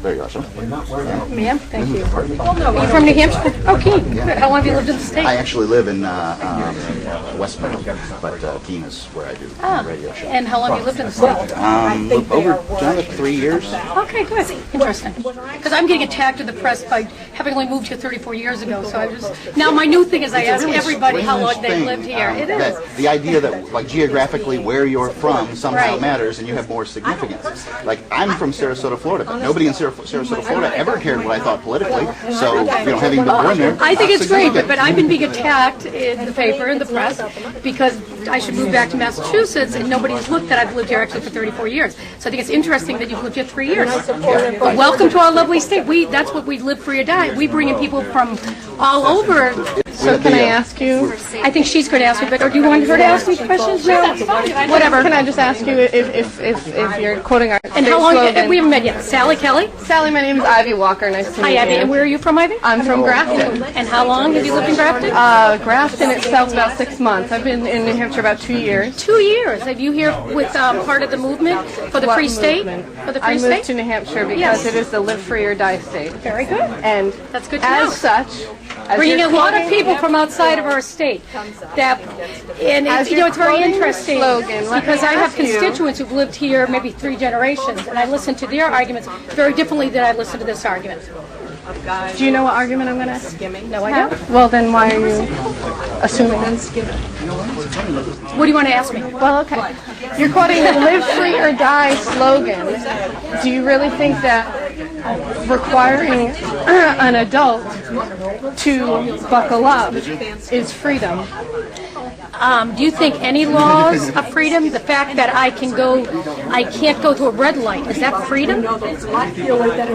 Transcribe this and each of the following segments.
There you are, sir. Ma'am, thank you. Are you from New Hampshire? Oh, Keene. Good. How long have you lived in the state? I actually live in Westmont, but Keene is where I do the radio show. And how long have you lived in the state? Over 3 years. Okay, good. Interesting. Because I'm getting attacked in the press by having only moved here 34 years ago. So I just now my new thing is I ask everybody how long they've lived here. It is. The idea that like geographically where you're from somehow matters and you have more significance. Like I'm from Sarasota, Florida, but nobody in Sarasota, Florida ever cared what I thought politically. So having been born there, I think it's great. But I've been being attacked in the paper, in the press, because I should move back to Massachusetts, and nobody's looked that I've lived here actually for 34 years. So I think it's interesting that you've lived here 3 years. But welcome to our lovely state. That's what we live free or die. We bring in people from all over. So can I ask you? I think she's going to ask me, but or do you want her to ask me questions? No, whatever. Can I just ask you if you're quoting our and how long have we haven't met yet? Sally Kelly? Sally, my name is Ivy Walker. Nice to meet you. Hi, Ivy. And where are you from, Ivy? I'm from Grafton. And how long have you lived in Grafton? Grafton itself about 6 months. I've been in New Hampshire about 2 years. 2 years. Have you here with part of the movement for the free state? For the free state? I moved to New Hampshire because it is the live free or die state. Very good. And that's good to know. As such, bringing a lot of people from outside of our state. And it's very interesting because I have constituents who've lived here maybe 3 generations, and I listen to their arguments very differently than I listen to this argument. Do you know what argument I'm going to ask? No, I don't. Well, then why are you assuming? What do you want to ask me? Well, okay. You're quoting the live free or die slogan. Do you really think that requiring an adult to buckle up is freedom? Do you think any laws are freedom? The fact that I can't go to a red light, is that freedom?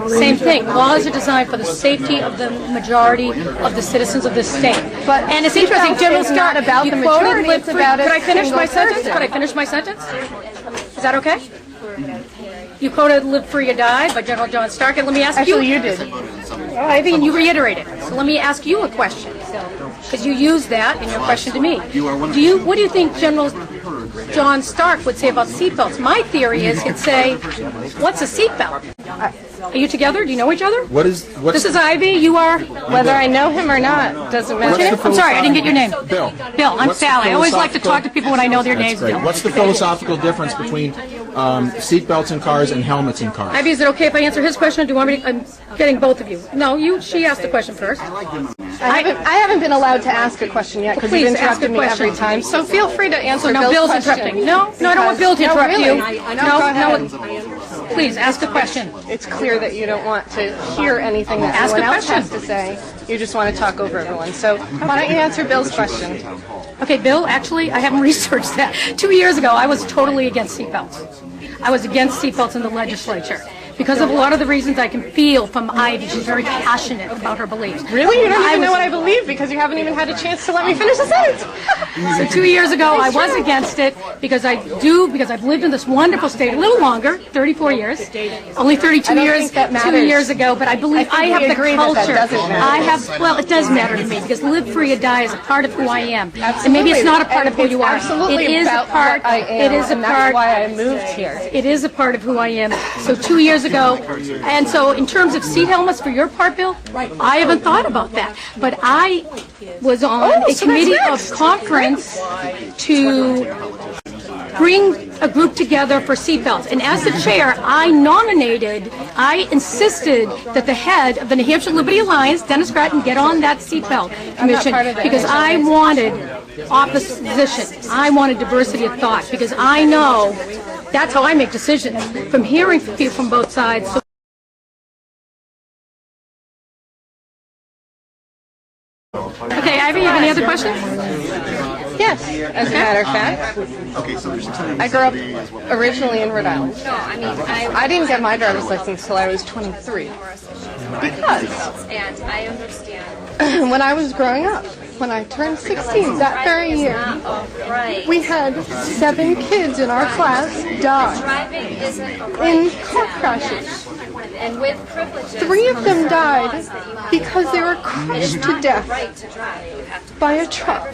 Same thing. Laws are designed for the safety of the majority of the citizens of this state. And it's interesting, General Scott, about the majority, it's about could I finish my sentence? Could I finish my sentence? Is that okay? You quoted "Live Free or Die" by General John Stark, and let me ask you. Actually, you did. I think you reiterated. So let me ask you a question, because you used that in your question to me. What do you think General John Stark would say about seatbelts? My theory is he'd say, "What's a seatbelt?" Are you together? Do you know each other? This is Ivy. You are. Whether I know him or not doesn't matter. I'm sorry, I didn't get your name. Bill. Bill. I'm Sally. I always like to talk to people when I know their names. Bill. What's the philosophical difference between seatbelts in cars and helmets in cars? Ivy, is it okay if I answer his question? Or do you want me to? I'm getting both of you. No, she asked the question first. I haven't been allowed to ask a question yet because you've interrupted me every time. So feel free to answer Bill's interrupting. No, I don't want Bill to interrupt you. No. Please ask a question. It's clear that you don't want to hear anything that anyone else has to say. You just want to talk over everyone. So why don't you answer Bill's question? Okay, Bill, actually, I haven't researched that. 2 years ago, I was totally against seatbelts. I was against seatbelts in the legislature because of a lot of the reasons I can feel from Ivy. She's very passionate about her beliefs. Really? You don't even know what I believe because you haven't even had a chance to let me finish the sentence. So 2 years ago, I was against it because I've lived in this wonderful state a little longer, 34 years, only 32 years 2 years ago, but I believe I have the culture. Well, it does matter to me because live free or die is a part of who I am. And maybe it's not a part of who you are. It is a part. It is a part. That's why I moved here. It is a part of who I am. So 2 years ago, and so in terms of seat helmets for your part, Bill, I haven't thought about that. But I was on a committee of conference to bring a group together for seatbelts. And as the chair, I insisted that the head of the New Hampshire Liberty Alliance, Dennis Grattan, get on that seatbelt commission because I wanted opposition. I wanted diversity of thought because I know that's how I make decisions, from hearing from people from both sides. So okay, Ivy, you have any other questions? Yes, as a matter of fact. I grew up originally in Rhode Island. I didn't get my driver's license until I was 23. Because when I was growing up, when I turned 16 that very year, we had 7 kids in our class die in car crashes. 3 of them died because they were crushed to death by a truck.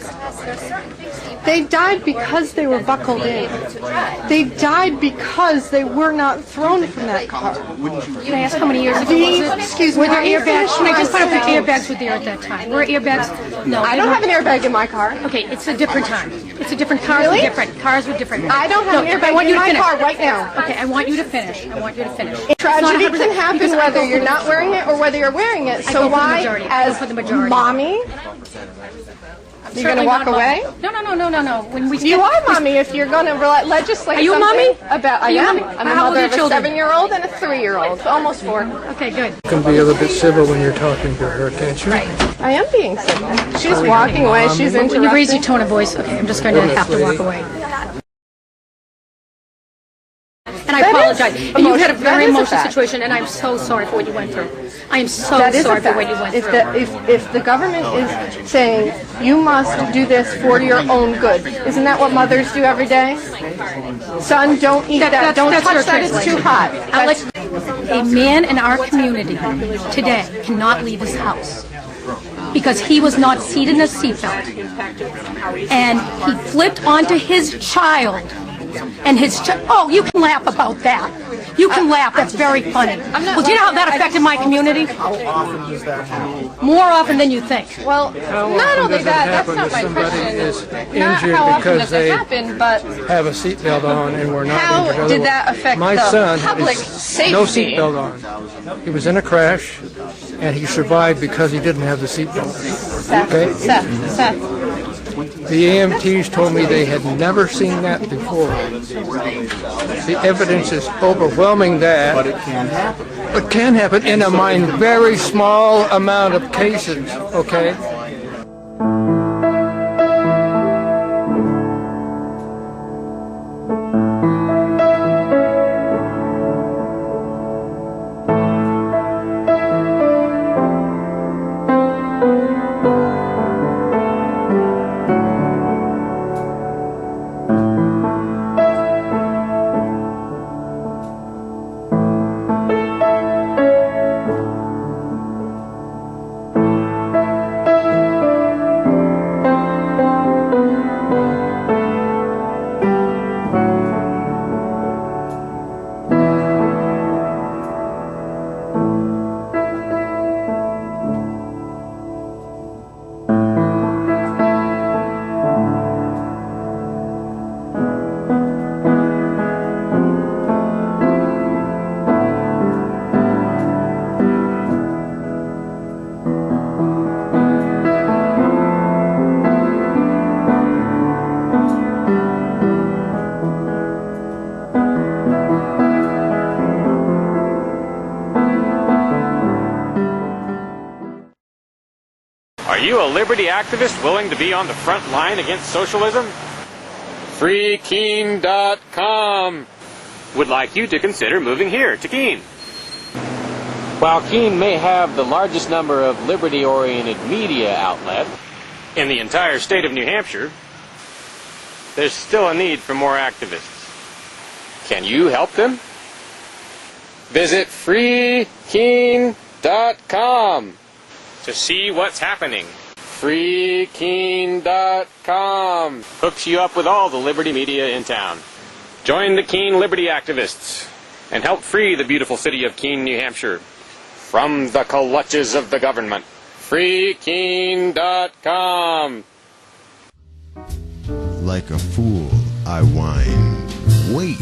They died because they were buckled in. They died because they were not thrown from that car. Can I ask how many years ago was it? Excuse me, Were there let me airbags? finish Can I just my find out if sentence. airbags were there at that time? Were airbags? No. I don't have an airbag in my car. Okay, it's a different time. It's a different, cars Really? were different. Cars were different. I don't have an I airbag want in you to my finish. car right now. Okay, I want you to finish. I want you to finish. Tragedy It's not can 100% happen because I whether go you're for not wearing it or whether you're wearing it. go So for the why, majority. I go as for the majority. mommy, you're going to walk away? No. When we You are mommy if you're going to legislate Are you a something mommy? about. I Are you am. mommy? I'm a How old mother are of a your children? 7-year-old and a 3-year-old, almost 4. Okay, good. You can be a little bit civil when you're talking to her, can't you? I am being civil. She's walking away. She's When you raise your interrupting. tone of voice, okay, I'm just going to have to walk away. And I That is apologize. And you had a emotion- very that is a emotional fact. situation, and I'm so sorry for what you went through. I am so That is sorry a for fact. what you went If through. if the government is saying you must do this for your own good, isn't that what mothers do every day? Son, don't eat that. Don't that's your touch that. It's translation. too hot. Alex, a man in our community today cannot leave his house because he was not seated in a seatbelt, and he flipped onto his child. And oh, you can laugh about that. You can laugh. That's very funny. Well, do you know how that affected my community? More often than you think. Well, not only that, that's happen not if my somebody question. is Not injured how often because does they it happen, but have a seatbelt on and we're not how injured? did that affect My the son public is safety? no seatbelt on. He was in a crash and he survived because he didn't have the seatbelt. Okay? Seth. The EMTs told me they had never seen that before. The evidence is overwhelming that. But it can happen. It can happen in a very small amount of cases, okay? Are you a liberty activist willing to be on the front line against socialism? FreeKeene.com would like you to consider moving here to Keene. While Keene may have the largest number of liberty-oriented media outlets In the entire state of New Hampshire, there's still a need for more activists. Can you help them? Visit FreeKeene.com to see what's happening. FreeKeene.com hooks you up with all the liberty media in town. Join the Keene Liberty activists and help free the beautiful city of Keene, New Hampshire from the clutches of the government. FreeKeene.com. Like a fool, I whine. Wait.